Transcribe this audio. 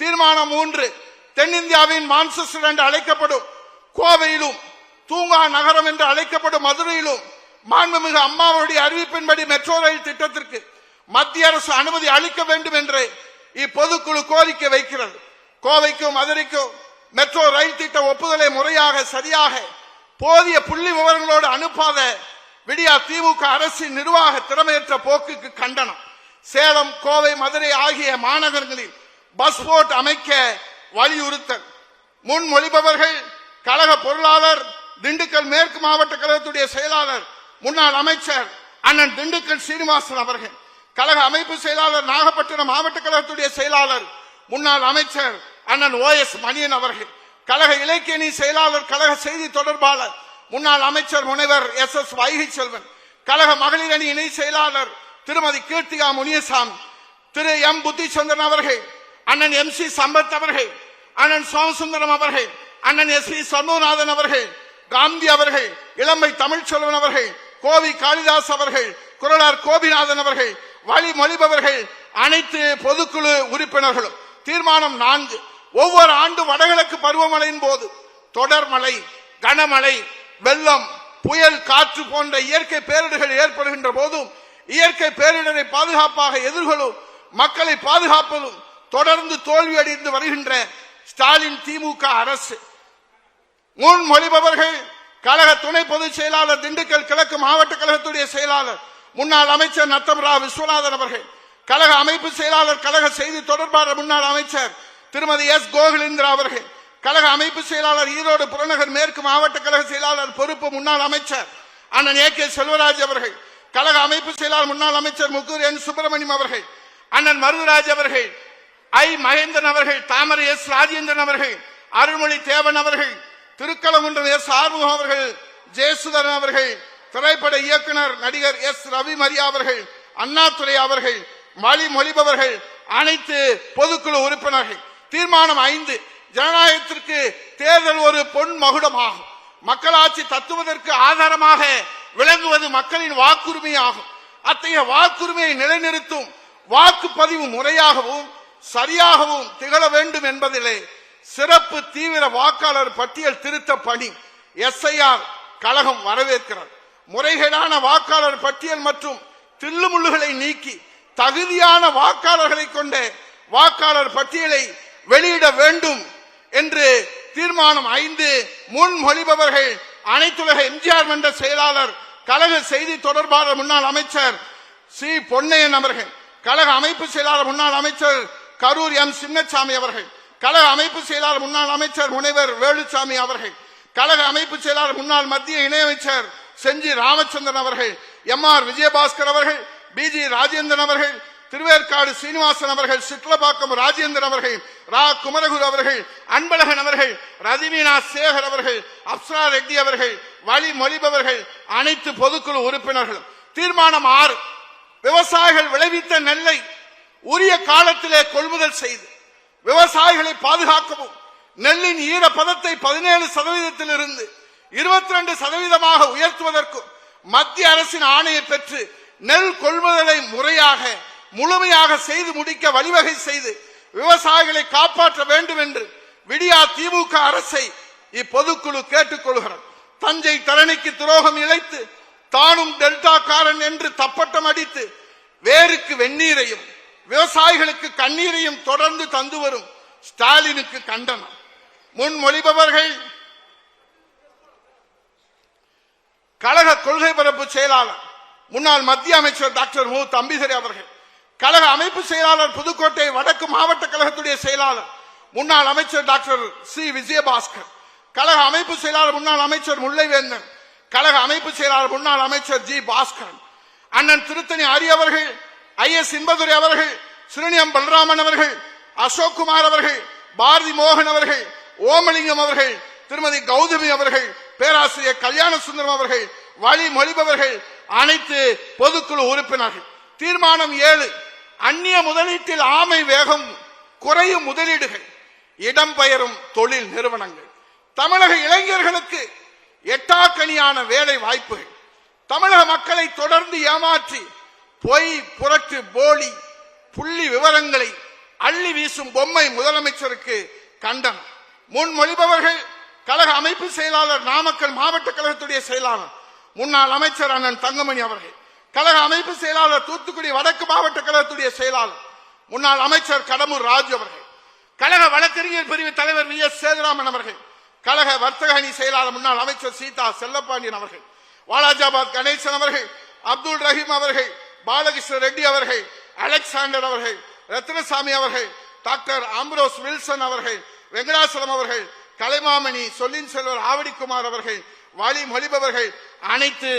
தீர்மானம் 3, தென்னிந்தியாவின் மான்செஸ்டர் என்று அழைக்கப்படும் கோவையிலும் தூங்கா நகரம் என்று அழைக்கப்படும் மதுரையிலும் மாண்புமிகு அம்மாவுடைய அறிவிப்பின்படி மெட்ரோ ரயில் திட்டத்திற்கு மத்திய அரசு அனுமதி அளிக்க வேண்டும் என்று இப்பொதுக்குழு கோரிக்கை வைக்கிறது. கோவைக்கும் மதுரைக்கும் மெட்ரோ ரயில் திட்ட ஒப்புதலை முறையாக சரியாக போதிய புள்ளி விவரங்களோடு அனுப்பாத விடியா திமுக அரசின் நிர்வாக திறமையற்ற போக்குக்கு கண்டனம். சேலம், கோவை, மதுரை ஆகிய மாநகரங்களில் பஸ் போர்ட் அமைக்க வலியுறுத்தல். முன்மொழிபவர்கள் கழக பொருளாளர், திண்டுக்கல் மேற்கு மாவட்ட கழகத்துடைய செயலாளர் முன்னாள் அமைச்சர் அண்ணன் திண்டுக்கல் சீனிவாசன் அவர்கள், கழக அமைப்பு செயலாளர் நாகப்பட்டினம் மாவட்ட கழகத்துடைய செயலாளர் முன்னாள் அமைச்சர் அண்ணன் OS மணியன் அவர்கள், கழக இலக்கியணி செயலாளர் கழக செய்தி தொடர்பாளர் முன்னாள் அமைச்சர் முனைவர் SS வைகை செல்வன், கழக மகளிர் அணி இணை செயலாளர் திருமதி கீர்த்திகா முனியசாமி, திரு M புத்திச்சந்திரன் அவர்கள், அண்ணன் MC சம்பத் அவர்கள், அண்ணன் சோமசுந்தரம் அவர்கள், அண்ணன் SP சண்முகநாதன் அவர்கள், காந்தி அவர்கள், இளம்பை தமிழ்ச்செல்வன் அவர்கள், கோவி காளிதாஸ் அவர்கள், குரலார் கோபிநாதன் அவர்கள், வழிமொழிபவர்கள் அனைத்து பொதுக்குழு உறுப்பினர்களும். தீர்மானம் 4, ஒவ்வொரு ஆண்டு வடகிழக்கு பருவமழையின் போது தொடர் மழை, கனமழை, வெள்ளம், புயல், காற்று போன்ற இயற்கை பேரிடர்கள் ஏற்படுகின்ற போதும் இயற்கை பேரிடரை பாதுகாப்பாக எதிர்கொள்ளும் மக்களை பாதுகாப்பதும் தொடர்ந்து தோல்வியடைந்து வருகின்ற ஸ்டாலின் திமுக அரசு. முன்மொழிபவர்கள் கழக துணை பொதுச் செயலாளர், திண்டுக்கல் கிழக்கு மாவட்ட கழகத்துடைய செயலாளர் முன்னாள் அமைச்சர் நத்தம்ரா விஸ்வநாதன் அவர்கள், கழக அமைப்பு செயலாளர் கழக செய்தி தொடர்பாளர் முன்னாள் அமைச்சர் திருமதி S கோகுலேந்திரா அவர்கள், கழக அமைப்பு செயலாளர் ஈரோடு புறநகர் மேற்கு மாவட்ட கழக செயலாளர் பொறுப்பு முன்னாள் அமைச்சர் அண்ணன் AK செல்வராஜ் அவர்கள், கழக அமைப்பு செயலாளர் முன்னாள் அமைச்சர் முக்கூர் N சுப்பிரமணியம் அவர்கள், அண்ணன் மருதுராஜ் அவர்கள், I மகேந்திரன் அவர்கள், தாமரை S ராஜேந்திரன் அவர்கள், அருள்மொழி தேவன் அவர்கள், திருக்கலங்குன்றம் S ஆறுமுகம் அவர்கள், ஜெயசுதரன் அவர்கள், திரைப்பட இயக்குனர் நடிகர் S ரவி மரியா அவர்கள், அண்ணாதுரை அவர்கள், வழிமொழிபவர்கள் அனைத்து பொதுக்குழு உறுப்பினர்கள். தீர்மானம் 5, ஜனநாயகத்திற்கு தேர்தல் ஒரு பொன் மகுடமாகும். மக்களாட்சி தத்துவதற்கு ஆதாரமாக விளங்குவது மக்களின் வாக்குரிமை ஆகும். அத்தகைய வாக்குரிமையை நிலைநிறுத்தும் வாக்குப்பதிவு முறையாகவும் சரியாகவும் திகழ வேண்டும் என்பதிலே சிறப்பு தீவிர வாக்காளர் பட்டியல் திருத்த பணி SIR கழகம் வரவேற்கிறது. முறைகேடான வாக்காளர் பட்டியல் மற்றும் தில்லுமுள்ளுகளை நீக்கி தகுதியான வாக்காளர்களை கொண்ட வாக்காளர் பட்டியலை வெளியிட வேண்டும் என்று தீர்மானம் 5 முன்மொழிபவர்கள் அனைத்துலக எம்ஜிஆர் மன்ற செயலாளர், கழக செய்தி தொடர்பாளர் முன்னாள் அமைச்சர் C பொன்னையன் அவர்கள், கழக அமைப்பு செயலாளர் முன்னாள் அமைச்சர் கரூர் M சின்னசாமி அவர்கள், கழக அமைப்பு செயலாளர் முன்னாள் அமைச்சர் முனைவர் வேலுச்சாமி அவர்கள், கழக அமைப்பு செயலாளர் முன்னாள் மத்திய இணையமைச்சர் செஞ்சி ராமச்சந்திரன் அவர்கள், MR விஜயபாஸ்கர் அவர்கள், BG ராஜேந்திரன் அவர்கள், திருவேற்காடு சீனிவாசன் அவர்கள், சிட்லபாக்கம் ராஜேந்திரன் அவர்கள், ரா குமரகுரு அவர்கள், அன்பழகன் அவர்கள், ரதிமீனா சேகர் அவர்கள், அப்சரா ரெட்டி அவர்கள், வழிமொழிபவர்கள் அனைத்து பொதுக்குழு உறுப்பினர்களும். தீர்மானம் 6, விவசாயிகள் விளைவித்த நெல்லை உரிய காலத்திலே கொள்முதல் செய்து விவசாயிகளை பாதுகாக்கவும் நெல்லின் ஈரப்பதத்தை 17% 22% உயர்த்துவதற்கும் மத்திய அரசின் ஆணையை பெற்று நெல் கொள்முதலை முறையாக முழுமையாக செய்து முடிக்க வழிவகை செய்து விவசாயிகளை காப்பாற்ற வேண்டும் என்று விடியா திமுக அரசை இப்பொதுக்குழு கேட்டுக்கொள்கிறது. தஞ்சை தரணிக்கு துரோகம் இழைத்து தானும் டெல்டாக்காரன் என்று தப்பட்டம் அடித்து வேருக்கு வெந்நீரையும் விவசாயிகளுக்கு கண்ணீரையும் தொடர்ந்து தந்து வரும் ஸ்டாலினுக்கு கண்டனம். முன்மொழிபவர்கள் கழக கொள்கை பரப்பு செயலாளர் முன்னாள் மத்திய அமைச்சர் டாக்டர் மு தம்பிதுரை அவர்கள், கழக அமைப்பு செயலாளர் புதுக்கோட்டை வடக்கு மாவட்ட கழகத்துடைய செயலாளர் முன்னாள் அமைச்சர் டாக்டர் C விஜயபாஸ்கர், கழக அமைப்பு செயலாளர் முன்னாள் அமைச்சர் முல்லைவேந்தன், கழக அமைப்பு செயலாளர் முன்னாள் அமைச்சர் G பாஸ்கரன், அண்ணன் திருத்தணி அரி அவர்கள், IS இன்பதுரை அவர்கள், சிறுனியம் பலராமன் அவர்கள், அசோக் குமார் அவர்கள், பாரதி மோகன் அவர்கள், ஓமலிங்கம் அவர்கள், திருமதி கௌதமி அவர்கள், பேராசிரியர் கல்யாண சுந்தரம் அவர்கள், வழிமொழிபவர்கள் அனைத்து பொதுக்குழு உறுப்பினர்கள். தீர்மானம் 7, அந்நிய முதலீட்டில் ஆமை வேகம் குறையும் முதலீடுகள், இடம்பெயரும் தொழில் நிறுவனங்கள், தமிழக இளைஞர்களுக்கு எட்டாக்கணியான வேலை வாய்ப்புகள், தமிழக மக்களை தொடர்ந்து ஏமாற்றி பொய் புரட்டு போலி புள்ளி விவரங்களை அள்ளி வீசும் பொம்மை முதலமைச்சருக்கு கண்டனம். முன்மொழிபவர்கள் கழக அமைப்பு செயலாளர், நாமக்கல் மாவட்ட கழகத்துடைய செயலாளர் முன்னாள் அமைச்சர் அண்ணன் தங்கமணி அவர்கள், கழக அமைப்பு செயலாளர் தூத்துக்குடி வடக்கு மாவட்ட கழகத்துடைய செயலாளர் முன்னாள் அமைச்சர் கடம்பூர் ராஜு அவர்கள், கழக வழக்கறிஞர் பிரிவு தலைவர் VS சேதுராமன் அவர்கள், கழக வர்த்தக அணி செயலாளர் முன்னாள் அமைச்சர் சீதா செல்லப்பாண்டியன் அவர்கள், வாலாஜாபாத் கணேசன் அவர்கள், அப்துல் ரஹீம் அவர்கள், பாலகிருஷ்ண ரெட்டி அவர்கள், அலெக்சாண்டர் அவர்கள், ரத்னசாமி அவர்கள், டாக்டர் ஆம்ப்ரோஸ் வில்சன் அவர்கள், வெங்கடாசலம் அவர்கள், கலைமாமணி சொல்லின் செல்வர் ஆவடிக்குமார் அவர்கள், வழி மொழிபவர்கள் அனைத்து